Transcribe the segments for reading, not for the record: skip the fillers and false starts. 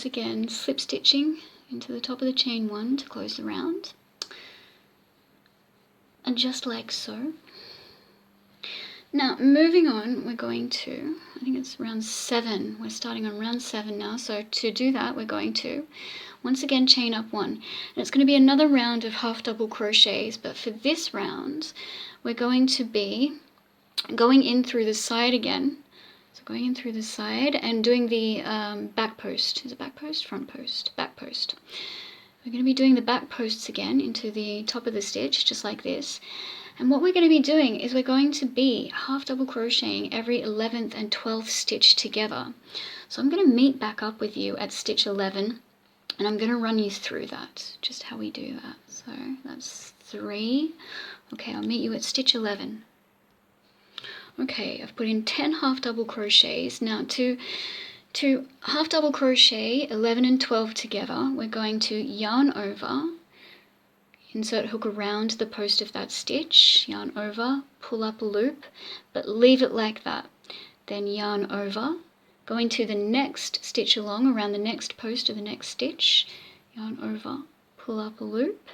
again slip stitching into the top of the chain 1 to close the round, and just like so. Now moving on, we're going to, I think it's round 7, we're starting on round 7 now, so to do that we're going to once again chain up 1, and it's going to be another round of half double crochets, but for this round we're going to be going in through the side again. So going in through the side and doing the back post. Is it back post? Front post? Back post. We're going to be doing the back posts again into the top of the stitch, just like this. And what we're going to be doing is we're going to be half double crocheting every 11th and 12th stitch together. So I'm going to meet back up with you at stitch 11, and I'm going to run you through that, just how we do that. So that's 3. Okay, I'll meet you at stitch 11. Okay, I've put in 10 half double crochets. Now to half double crochet 11 and 12 together, we're going to yarn over, insert hook around the post of that stitch, yarn over, pull up a loop, but leave it like that. Then yarn over, go into the next stitch along around the next post of the next stitch, yarn over, pull up a loop.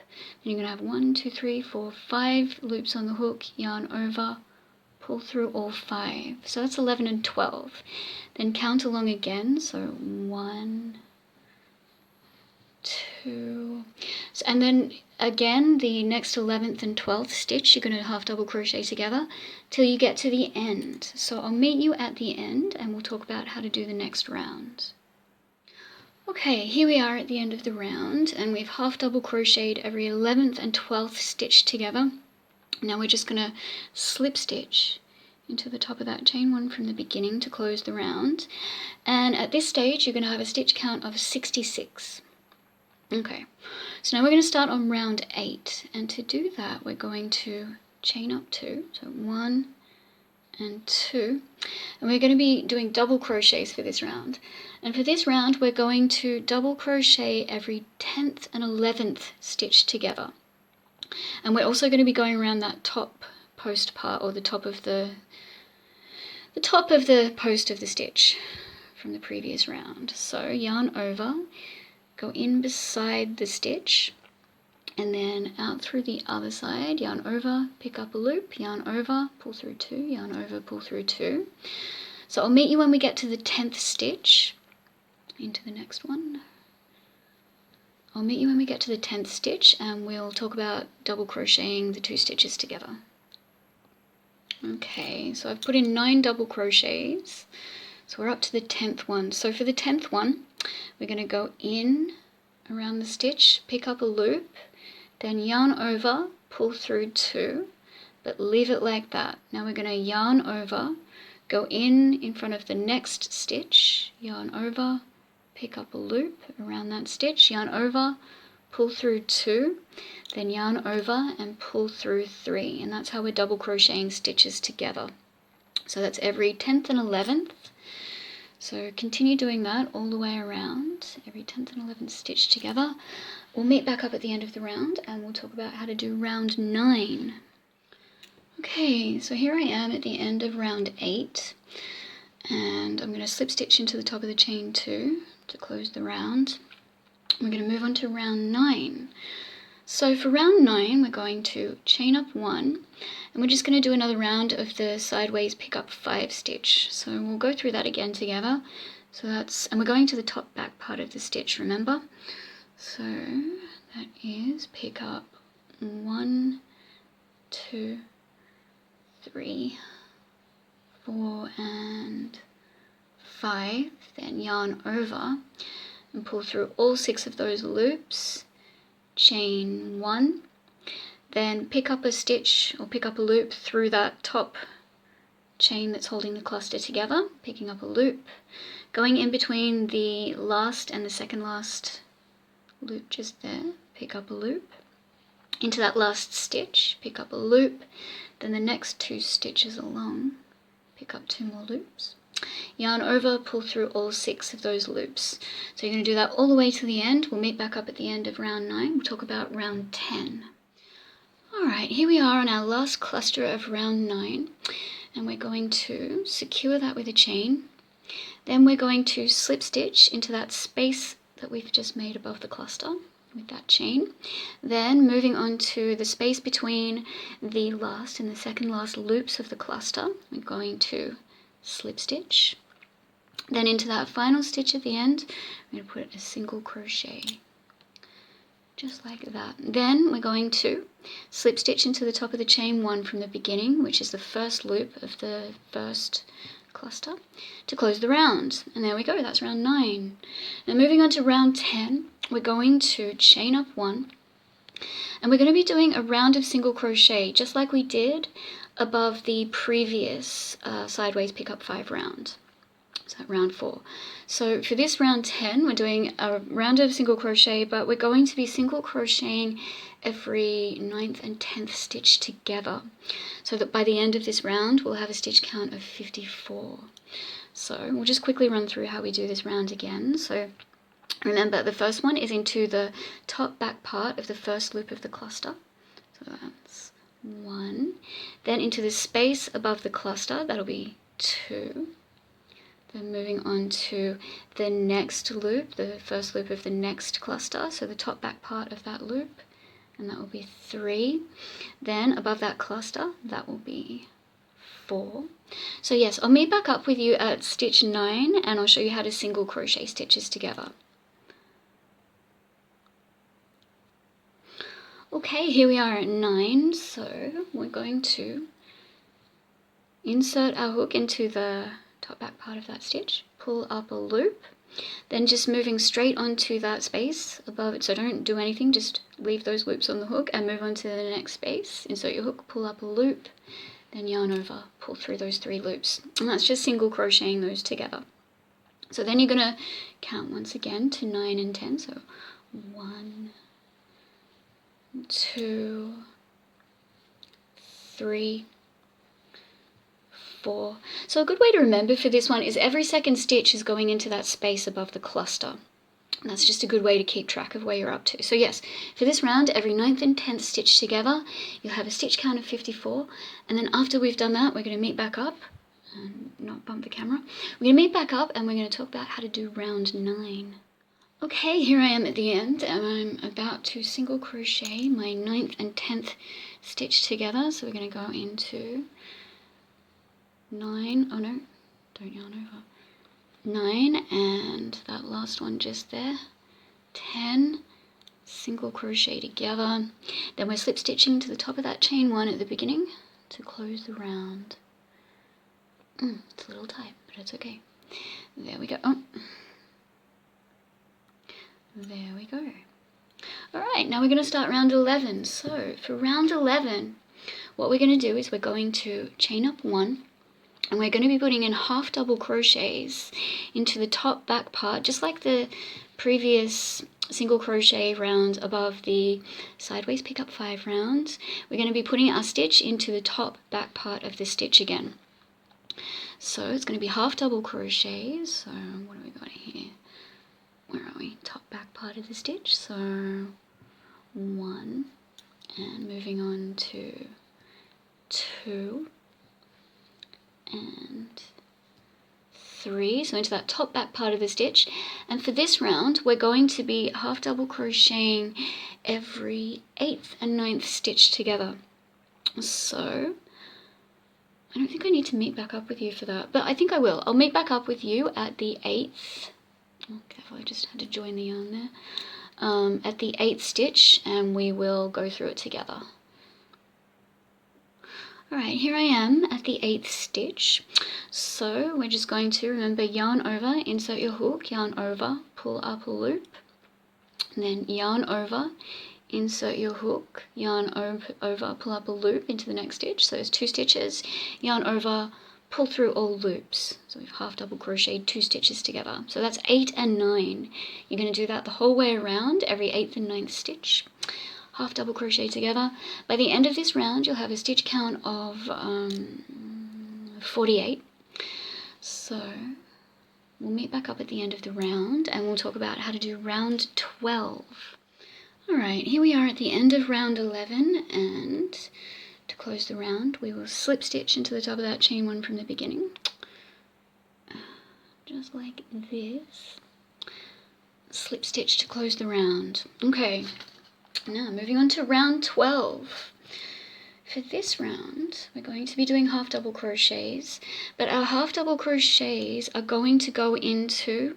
Then you're going to have 1, 2, 3, 4, 5 loops on the hook, yarn over, pull through all 5. So that's 11 and 12. Then count along again. So 1, 2. So, and then again, the next 11th and 12th stitch, you're going to half double crochet together till you get to the end. So I'll meet you at the end and we'll talk about how to do the next round. Okay, here we are at the end of the round, and we've half double crocheted every 11th and 12th stitch together. Now we're just going to slip stitch into the top of that chain 1 from the beginning to close the round, and at this stage you're going to have a stitch count of 66. Okay, so now we're going to start on round 8, and to do that we're going to chain up 2, so 1 and 2, and we're going to be doing double crochets for this round. And for this round we're going to double crochet every 10th and 11th stitch together. And we're also going to be going around that top post part, or the top of the post of the stitch from the previous round. So yarn over, go in beside the stitch, and then out through the other side, yarn over, pick up a loop, yarn over, pull through 2, yarn over, pull through 2. So I'll meet you when we get to the 10th stitch, into the next one. I'll meet you when we get to the 10th stitch, and we'll talk about double crocheting the 2 stitches together. Okay, so I've put in 9 double crochets, so we're up to the 10th one. So for the 10th one, we're going to go in around the stitch, pick up a loop, then yarn over, pull through 2, but leave it like that. Now we're going to yarn over, go in front of the next stitch, yarn over, pick up a loop around that stitch, yarn over, pull through 2, then yarn over and pull through 3, and that's how we're double crocheting stitches together. So that's every 10th and 11th. So continue doing that all the way around, every 10th and 11th stitch together. We'll meet back up at the end of the round and we'll talk about how to do round 9. Okay, so here I am at the end of round 8, and I'm going to slip stitch into the top of the chain 2 to close the round. We're going to move on to round 9. So for round 9 we're going to chain up 1, and we're just going to do another round of the sideways pick up 5 stitch. So we'll go through that again together. So that's, and we're going to the top back part of the stitch, remember? So that is pick up 1, 2, 3, 4 and 5, then yarn over and pull through all 6 of those loops, chain 1, then pick up a stitch or pick up a loop through that top chain that's holding the cluster together, picking up a loop, going in between the last and the second last loop just there, pick up a loop, into that last stitch, pick up a loop, then the next 2 stitches along, pick up 2 more loops, yarn over, pull through all 6 of those loops. So you're going to do that all the way to the end. We'll meet back up at the end of round 9. We'll talk about round 10. Alright, here we are on our last cluster of round 9, and we're going to secure that with a chain. Then we're going to slip stitch into that space that we've just made above the cluster with that chain. Then moving on to the space between the last and the second last loops of the cluster, we're going to slip stitch. Then into that final stitch at the end, we're going to put a single crochet, just like that. Then we're going to slip stitch into the top of the chain 1 from the beginning, which is the first loop of the first cluster, to close the round. And there we go, that's round 9. Now moving on to round 10, we're going to chain up 1, and we're going to be doing a round of single crochet just like we did above the previous sideways pick up 5 round. So round 4. So for this round 10, we're doing a round of single crochet, but we're going to be single crocheting every 9th and 10th stitch together, so that by the end of this round we'll have a stitch count of 54. So we'll just quickly run through how we do this round again. So remember, the first one is into the top back part of the first loop of the cluster, so that's 1. Then into the space above the cluster, that'll be 2. Then moving on to the next loop, the first loop of the next cluster, so the top back part of that loop, and that will be 3. Then above that cluster, that will be 4. So yes, I'll meet back up with you at stitch 9, and I'll show you how to single crochet stitches together. Okay, here we are at 9, so we're going to insert our hook into the top back part of that stitch, pull up a loop, then just moving straight onto that space above it, so don't do anything, just leave those loops on the hook and move on to the next space, insert your hook, pull up a loop, then yarn over, pull through those 3 loops, and that's just single crocheting those together. So then you're going to count once again to 9 and 10, so 1, 2, 3, 4. So a good way to remember for this one is every second stitch is going into that space above the cluster. And that's just a good way to keep track of where you're up to. So yes, for this round, every 9th and 10th stitch together, you'll have a stitch count of 54. And then after we've done that, we're going to meet back up, and not bump the camera. We're going to meet back up and we're going to talk about how to do round 9. Okay, here I am at the end, and I'm about to single crochet my 9th and 10th stitch together. So we're going to go into 9, oh no, don't yarn over, 9, and that last one just there, 10, single crochet together, then we're slip stitching to the top of that chain 1 at the beginning to close the round. It's a little tight, but it's okay. There we go. Oh. There we go. Alright, now we're going to start round 11. So for round 11, what we're going to do is we're going to chain up 1, and we're going to be putting in half double crochets into the top back part, just like the previous single crochet round above the sideways pick up 5 rounds. We're going to be putting our stitch into the top back part of the stitch again. So it's going to be half double crochets. So what have we got here? Where are we? Top back part of the stitch. So 1, and moving on to 2, and 3, so into that top back part of the stitch. And for this round, we're going to be half double crocheting every 8th and 9th stitch together. So I don't think I need to meet back up with you for that, but I think I will. I'll meet back up with you at the 8th. Oh, careful, I just had to join the yarn there. At the 8th stitch, and we will go through it together. Alright, here I am at the 8th stitch. So we're just going to, remember, yarn over, insert your hook, yarn over, pull up a loop, and then yarn over, insert your hook, yarn over, pull up a loop into the next stitch. So there's 2 stitches, yarn over, pull through all loops. So we've half double crocheted 2 stitches together. So that's 8 and 9. You're going to do that the whole way around, every 8th and 9th stitch. Half double crochet together. By the end of this round, you'll have a stitch count of 48. So we'll meet back up at the end of the round, and we'll talk about how to do round 12. Alright, here we are at the end of round 11, and to close the round, we will slip stitch into the top of that chain 1 from the beginning, just like this. slip stitch to close the round. Okay, now moving on to round 12. For this round, we're going to be doing half double crochets, but our half double crochets are going to go into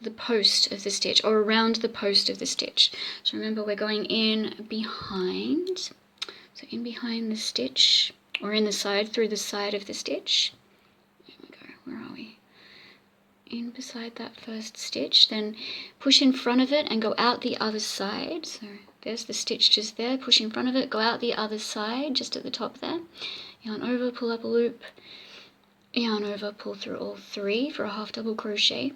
the post of the stitch, or around the post of the stitch. So remember, we're going in behind, so in behind the stitch, or in the side, through the side of the stitch. There we go, where are we? In beside that first stitch, then push in front of it and go out the other side. So there's the stitch just there, push in front of it, go out the other side, just at the top there. Yarn over, pull up a loop, yarn over, pull through all three for a half double crochet.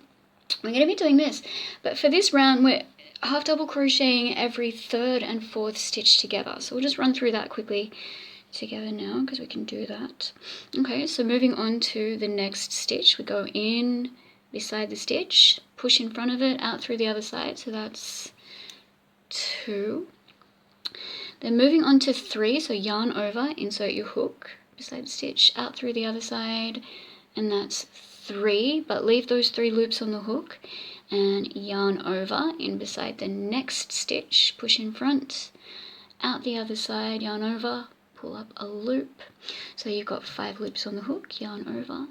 We're going to be doing this, but for this round we're half double crocheting every third and fourth stitch together. So we'll just run through that quickly together now, because we can do that. Okay, so moving on to the next stitch, we go in beside the stitch, push in front of it, out through the other side, so that's 2. Then moving on to 3, so yarn over, insert your hook beside the stitch, out through the other side, and that's 3, but leave those 3 loops on the hook, and yarn over in beside the next stitch, push in front, out the other side, yarn over, pull up a loop, so you've got 5 loops on the hook, yarn over,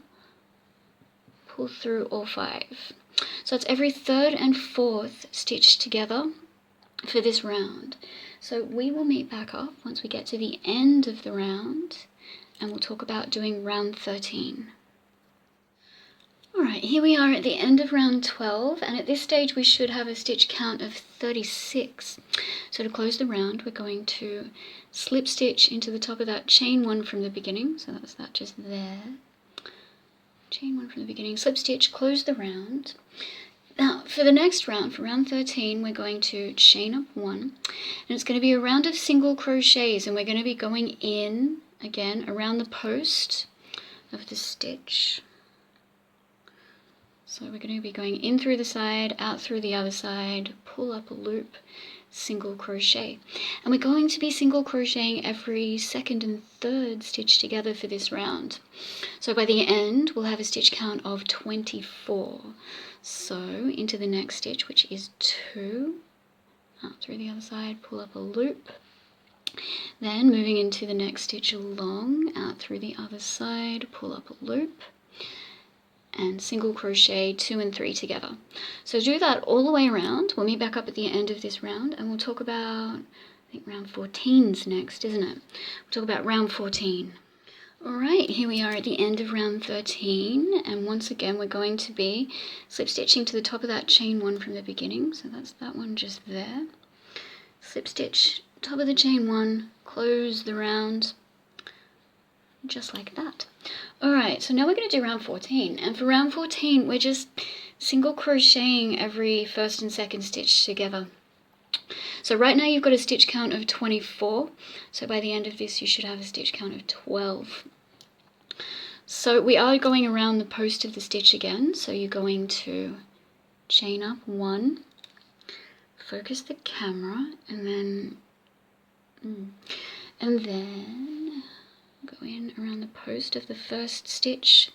pull through all 5. So it's every third and fourth stitch together for this round. So we will meet back up once we get to the end of the round, and we'll talk about doing round 13. Alright, here we are at the end of round 12, and at this stage we should have a stitch count of 36. So to close the round, we're going to slip stitch into the top of that chain 1 from the beginning, so that's that just there. Chain 1 from the beginning, slip stitch, close the round. Now for the next round, for round 13, we're going to chain up 1, and it's going to be a round of single crochets, and we're going to be going in again around the post of the stitch. So we're going to be going in through the side, out through the other side, pull up a loop, single crochet. And we're going to be single crocheting every second and third stitch together for this round. So by the end, we'll have a stitch count of 24. So into the next stitch, which is 2, out through the other side, pull up a loop. Then moving into the next stitch along, out through the other side, pull up a loop, and single crochet 2 and 3 together. So do that all the way around. We'll meet back up at the end of this round, and we'll talk about, I think round 14's next, isn't it? We'll talk about round 14. Alright, here we are at the end of round 13, and once again we're going to be slip stitching to the top of that chain 1 from the beginning, so that's that one just there. Slip stitch, top of the chain 1, close the round, just like that. Alright, so now we're going to do round 14, and for round 14 we're just single crocheting every first and second stitch together. So right now you've got a stitch count of 24, so by the end of this you should have a stitch count of 12. So we are going around the post of the stitch again, so you're going to chain up 1, focus the camera, and then go in around the post of the first stitch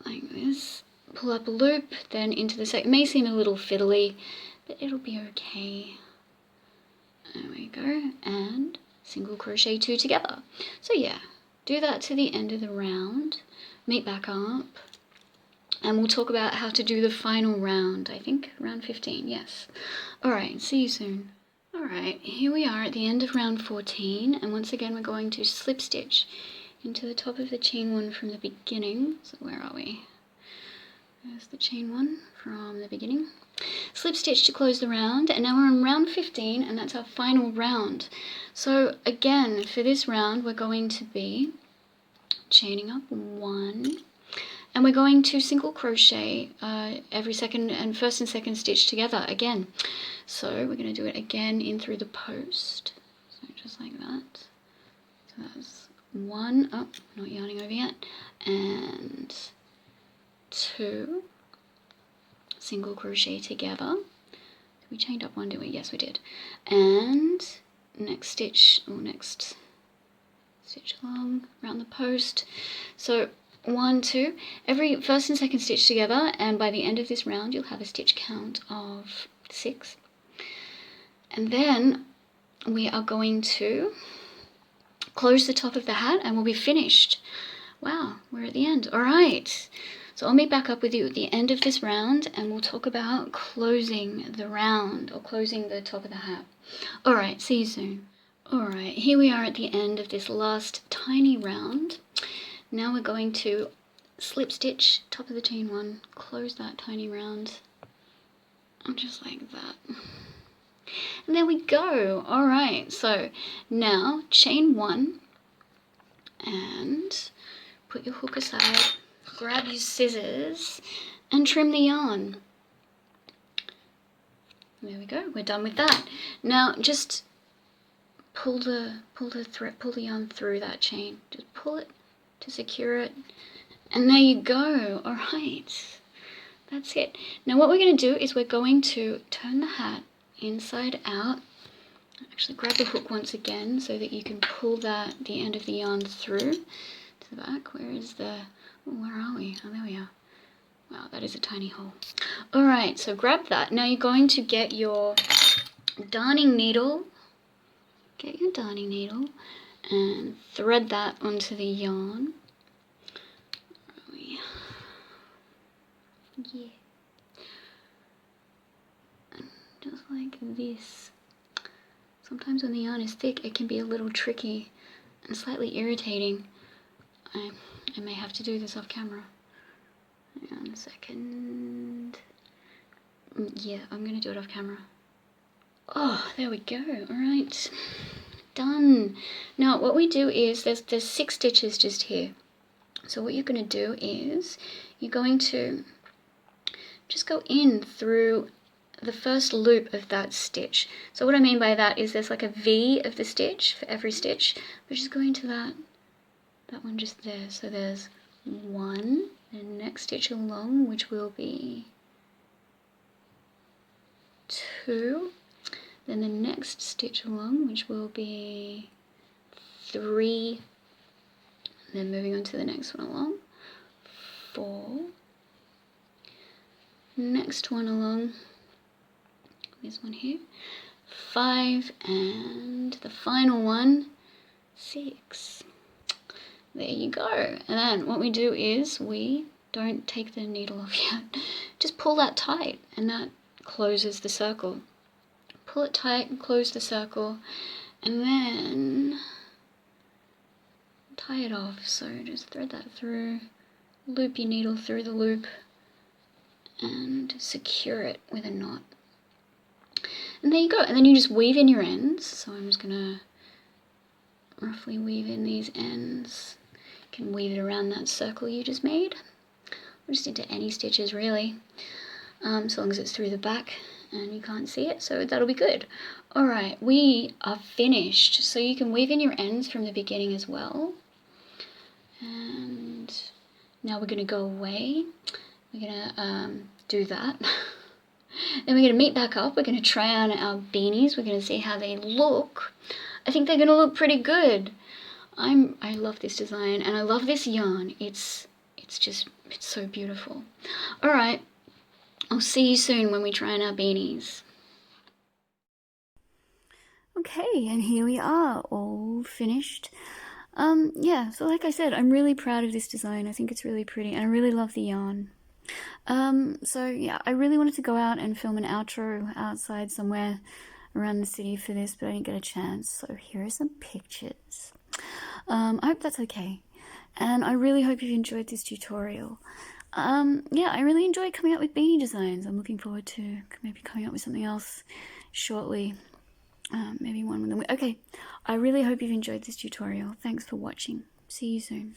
like this, pull up a loop, then into the second. It may seem a little fiddly, but it'll be okay. There we go, and single crochet 2 together. So yeah, do that to the end of the round, meet back up, and we'll talk about how to do the final round, I think round 15, yes. Alright, see you soon. Alright, here we are at the end of round 14, and once again we're going to slip stitch into the top of the chain 1 from the beginning. So where are we? There's the chain 1 from the beginning. Slip stitch to close the round, and now we're on round 15, and that's our final round. So again, for this round we're going to be chaining up 1, and we're going to single crochet every second and first and second stitch together again. So we're going to do it again in through the post, so just like that. So that's 1, oh, not yarning over yet, and 2, single crochet together. We chained up 1, didn't we? Yes, we did. And next stitch, or next stitch along around the post. So 1, 2, every first and second stitch together, and by the end of this round you'll have a stitch count of 6. And then we are going to close the top of the hat and we'll be finished. Wow, we're at the end. All right, so I'll meet back up with you at the end of this round and we'll talk about closing the round, or closing the top of the hat. All right, see you soon. All right, here we are at the end of this last tiny round. Now we're going to slip stitch top of the chain 1, close that tiny round, and just like that. And there we go. All right, so now chain 1 and put your hook aside, grab your scissors and trim the yarn. There we go, we're done with that. Now just pull the yarn through that chain. Just pull it to secure it. And there you go. All right, that's it. Now what we're going to do is we're going to turn the hat inside out. Actually grab the hook once again so that you can pull the end of the yarn through to the back. Where is the, oh, where are we? Oh, there we are. Wow, that is a tiny hole. All right, so grab that. Now you're going to get your darning needle. Get your darning needle and thread that onto the yarn. Yeah. And just like this. Sometimes when the yarn is thick, it can be a little tricky and slightly irritating. I may have to do this off camera. Hang on a second. Yeah, I'm going to do it off camera. Oh, there we go. All right, done. Now what we do is there's 6 stitches just here. So what you're going to do is you're going to just go in through the first loop of that stitch. So what I mean by that is there's like a V of the stitch for every stitch. We're just going to that one just there. So there's 1, the next stitch along, which will be 2, then the next stitch along, which will be 3, and then moving on to the next one along, 4, next one along, this one here, 5, and the final one, 6. There you go. And then what we do is we don't take the needle off yet. Just pull that tight and that closes the circle. Pull it tight and close the circle and then tie it off. So just thread that through, loop your needle through the loop and secure it with a knot. And there you go. And then you just weave in your ends. So I'm just gonna roughly weave in these ends. You can weave it around that circle you just made, or just into any stitches really, so long as it's through the back and you can't see it, so that'll be good. Alright, we are finished. So you can weave in your ends from the beginning as well. And now we're going to go away. We're going to do that. Then we're going to meet back up. We're going to try on our beanies. We're going to see how they look. I think they're going to look pretty good. I love this design and I love this yarn. It's so beautiful. Alright, I'll see you soon when we try on our beanies. Okay, and here we are, all finished. Yeah, so like I said, I'm really proud of this design. I think it's really pretty and I really love the yarn. So yeah, I really wanted to go out and film an outro outside somewhere around the city for this, but I didn't get a chance. So here are some pictures. I hope that's okay. And I really hope you've enjoyed this tutorial. Yeah, I really enjoy coming up with beanie designs. I'm looking forward to maybe coming up with something else shortly. Maybe one with them. Okay, I really hope you've enjoyed this tutorial. Thanks for watching. See you soon.